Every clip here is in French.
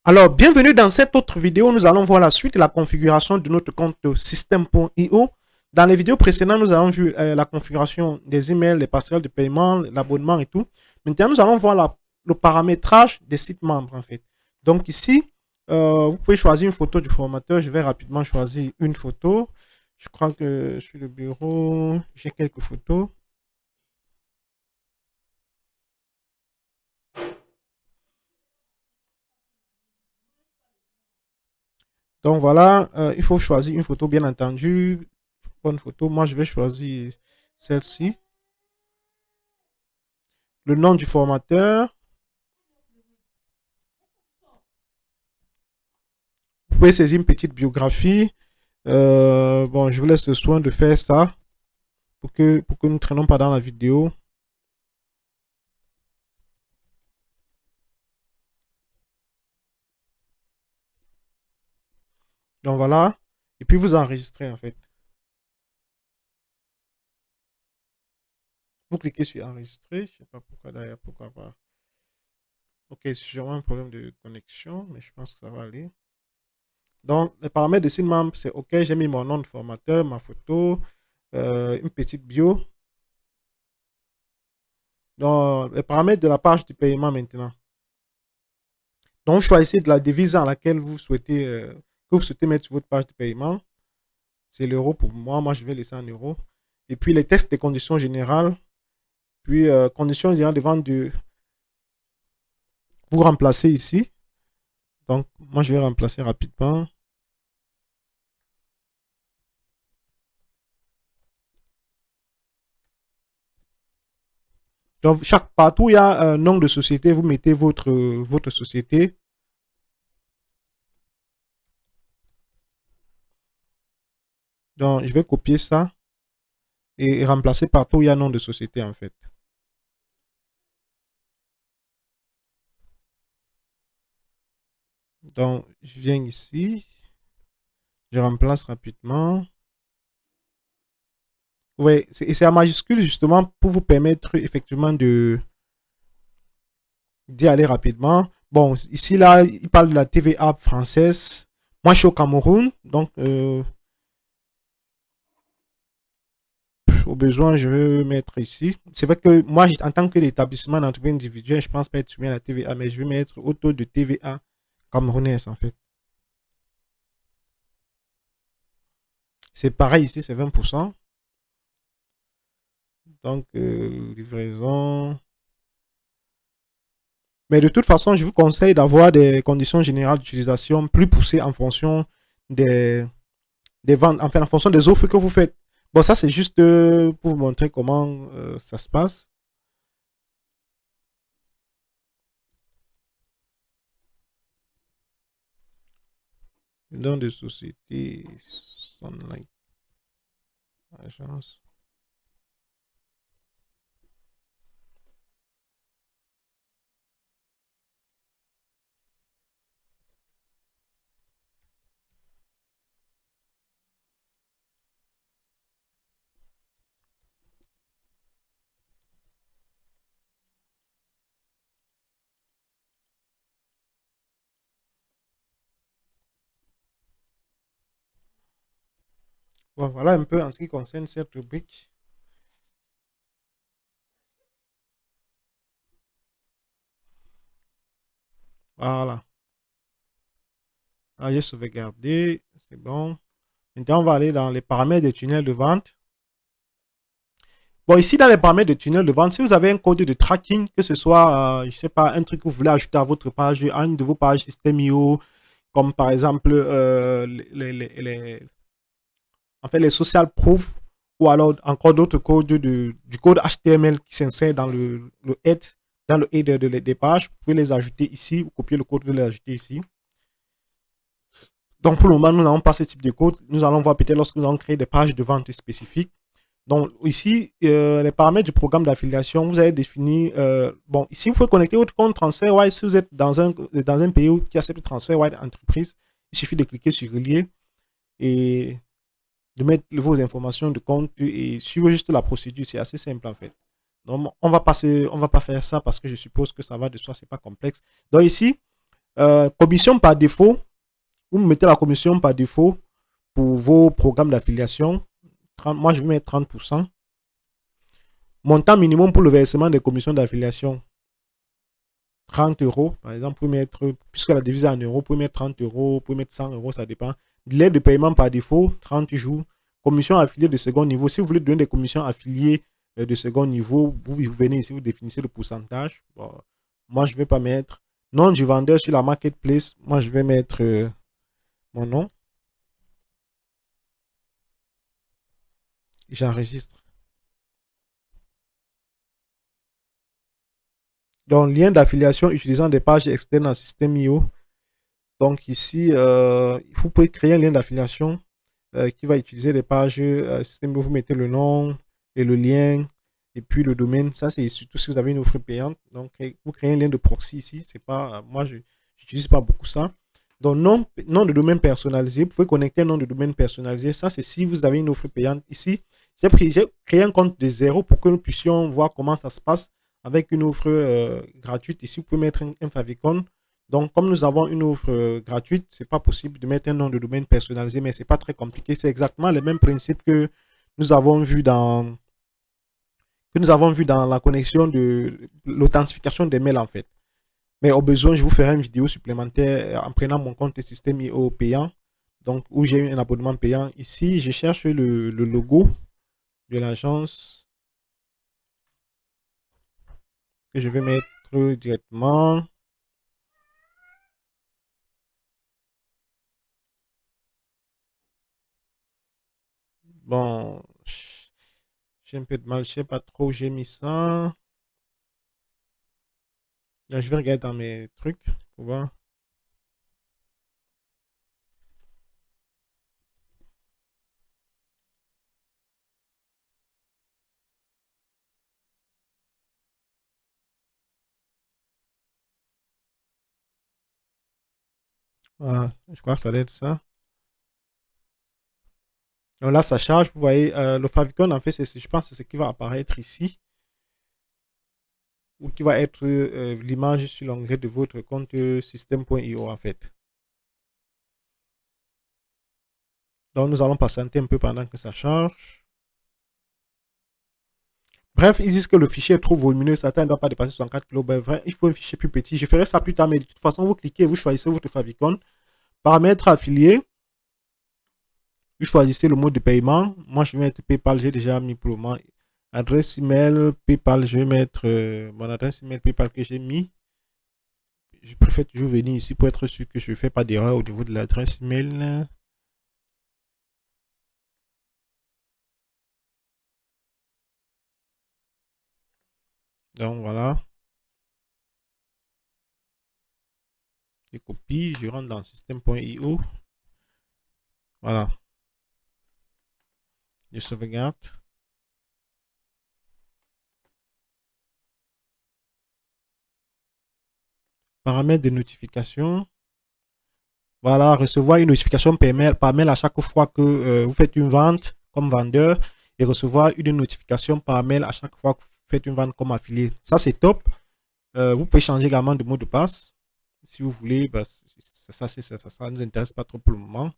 Alors, bienvenue dans cette autre vidéo. Nous allons voir la suite de la configuration de notre compte System.io. Dans les vidéos précédentes, nous avons vu la configuration des emails, les passerelles de paiement, l'abonnement et tout. Maintenant, nous allons voir le paramétrage des sites membres, en fait. Donc ici, vous pouvez choisir une photo du formateur. Je vais rapidement choisir une photo. Je crois que sur le bureau, j'ai quelques photos. Donc voilà, il faut choisir une photo, bien entendu. Bonne photo. Moi, je vais choisir celle-ci. Le nom du formateur. Vous pouvez saisir une petite biographie. Bon, je vous laisse le soin de faire ça pour que nous ne traînons pas dans la vidéo. Donc voilà. Et puis vous enregistrez en fait. Vous cliquez sur enregistrer. Je ne sais pas pourquoi d'ailleurs, pourquoi pas. Ok, c'est sûrement un problème de connexion, mais je pense que ça va aller. Donc, les paramètres de site membre, c'est OK. J'ai mis mon nom de formateur, ma photo, une petite bio. Donc, les paramètres de la page du paiement maintenant. Donc, choisissez de la devise à laquelle que vous souhaitez mettre sur votre page de paiement. C'est l'euro pour moi. Moi, je vais laisser en euros. Et puis, les textes des conditions générales. Puis, conditions générales de vente vous remplacez ici. Donc, moi, je vais remplacer rapidement. Donc, partout, il y a un nom de société. Vous mettez votre société. Donc, je vais copier ça et remplacer partout où il y a un nom de société, en fait. Donc, je viens ici. Je remplace rapidement. Oui, et c'est en majuscule justement pour vous permettre effectivement d'y aller rapidement. Bon, ici, là, il parle de la TVA française. Moi, je suis au Cameroun, donc au besoin, je vais mettre ici. C'est vrai que moi, en tant que l'établissement d'entreprise individuelle, je ne pense pas être soumis à la TVA, mais je vais mettre au taux de TVA camerounaise, en fait. C'est pareil ici, c'est 20%. Donc, livraison. Mais de toute façon, je vous conseille d'avoir des conditions générales d'utilisation plus poussées en fonction des, des ventes, enfin en fonction des offres que vous faites. Bon, ça c'est juste pour vous montrer comment ça se passe. Dans des sociétés, Sunlight, agence. Bon, voilà un peu en ce qui concerne cette rubrique. Voilà. Là, j'ai sauvegardé. C'est bon. Maintenant, on va aller dans les paramètres des tunnels de vente. Bon, ici, dans les paramètres de tunnel de vente, si vous avez un code de tracking, que ce soit, je ne sais pas, un truc que vous voulez ajouter à votre page, à une de vos pages System.io, comme par exemple en fait, les social proof, ou alors encore d'autres codes du code HTML qui s'insère dans le head, dans le header des pages, vous pouvez les ajouter ici, vous copiez le code, vous les ajoutez ici. Donc pour le moment, nous n'avons pas ce type de code. Nous allons voir peut-être lorsque nous allons créer des pages de vente spécifiques. Donc ici, les paramètres du programme d'affiliation, vous avez défini, bon, ici vous pouvez connecter votre compte TransferWise si vous êtes dans un pays qui accepte TransferWise entreprise. Il suffit de cliquer sur relier et de mettre vos informations de compte et suivre juste la procédure. C'est assez simple en fait. Donc on va pas faire ça parce que je suppose que ça va de soi, c'est pas complexe. Donc ici, Commission par défaut, vous me mettez la commission par défaut pour vos programmes d'affiliation. Moi, je vais mettre 30%. Montant minimum pour le versement des commissions d'affiliation, 30 euros. Par exemple, vous pouvez mettre, puisque la devise est en euros, vous pouvez mettre 30 euros, vous pouvez mettre 100 euros, ça dépend. Délai de paiement par défaut, 30 jours. Commission affiliée de second niveau. Si vous voulez donner des commissions affiliées de second niveau, vous venez ici, vous définissez le pourcentage. Bon, moi, je ne vais pas mettre nom du vendeur sur la marketplace. Moi, je vais mettre mon nom. J'enregistre. Donc, lien d'affiliation utilisant des pages externes en système IO. Donc, ici, vous pouvez créer un lien d'affiliation qui va utiliser les pages système IO. Vous mettez le nom et le lien et puis le domaine. Ça, c'est surtout si vous avez une offre payante. Donc, vous créez un lien de proxy ici. C'est pas, moi, je n'utilise pas beaucoup ça. Donc, nom de domaine personnalisé. Vous pouvez connecter un nom de domaine personnalisé. Ça, c'est si vous avez une offre payante. Ici, j'ai créé un compte de zéro pour que nous puissions voir comment ça se passe avec une offre gratuite. Ici, vous pouvez mettre un favicon. Donc, comme nous avons une offre gratuite, ce n'est pas possible de mettre un nom de domaine personnalisé, mais ce n'est pas très compliqué. C'est exactement le même principe que nous avons vu dans la connexion de l'authentification des mails, en fait. Mais au besoin, je vous ferai une vidéo supplémentaire en prenant mon compte système IO payant, donc où j'ai un abonnement payant. Ici, je cherche le logo de l'agence que je vais mettre directement. Bon, j'ai un peu de mal, je sais pas trop où j'ai mis ça. Là, je vais regarder dans mes trucs pour voir. Voilà, je crois que ça doit être ça. Donc là, ça charge. Vous voyez, le favicon, en fait, je pense que c'est ce qui va apparaître ici. Ou qui va être l'image sur l'onglet de votre compte système.io, en fait. Donc, nous allons patienter un peu pendant que ça charge. Bref, ils disent que le fichier est trop volumineux, certains ne doit pas dépasser 64 kb. Bref, il faut un fichier plus petit. Je ferai ça plus tard, mais de toute façon, vous cliquez, vous choisissez votre favicon. Paramètres affiliés. Vous choisissez le mode de paiement. Moi, je vais mettre PayPal. J'ai déjà mis pour le moment. Adresse email, PayPal. Je vais mettre mon adresse email PayPal que j'ai mis. Je préfère toujours venir ici pour être sûr que je ne fais pas d'erreur au niveau de l'adresse email. Donc voilà. Je copie, je rentre dans système.io. Voilà. Je sauvegarde. Paramètres de notification. Voilà, recevoir une notification par mail à chaque fois que vous faites une vente comme vendeur et recevoir une notification par mail à chaque fois que vous faites une vente comme affilié. Ça, c'est top. Vous pouvez changer également de mot de passe. Si vous voulez, bah, ça ne nous intéresse pas trop pour le moment.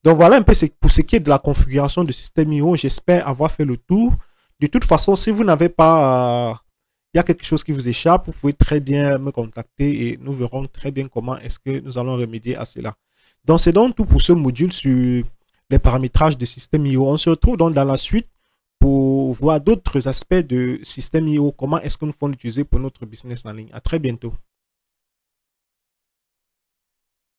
Donc voilà un peu pour ce qui est de la configuration du système IO. J'espère avoir fait le tour. De toute façon, si vous n'avez pas, il y a quelque chose qui vous échappe, vous pouvez très bien me contacter et nous verrons très bien comment est-ce que nous allons remédier à cela. Donc c'est donc tout pour ce module sur les paramétrages de système IO. On se retrouve donc dans la suite pour voir d'autres aspects de système IO. Comment est-ce que nous pouvons l'utiliser pour notre business en ligne. À très bientôt.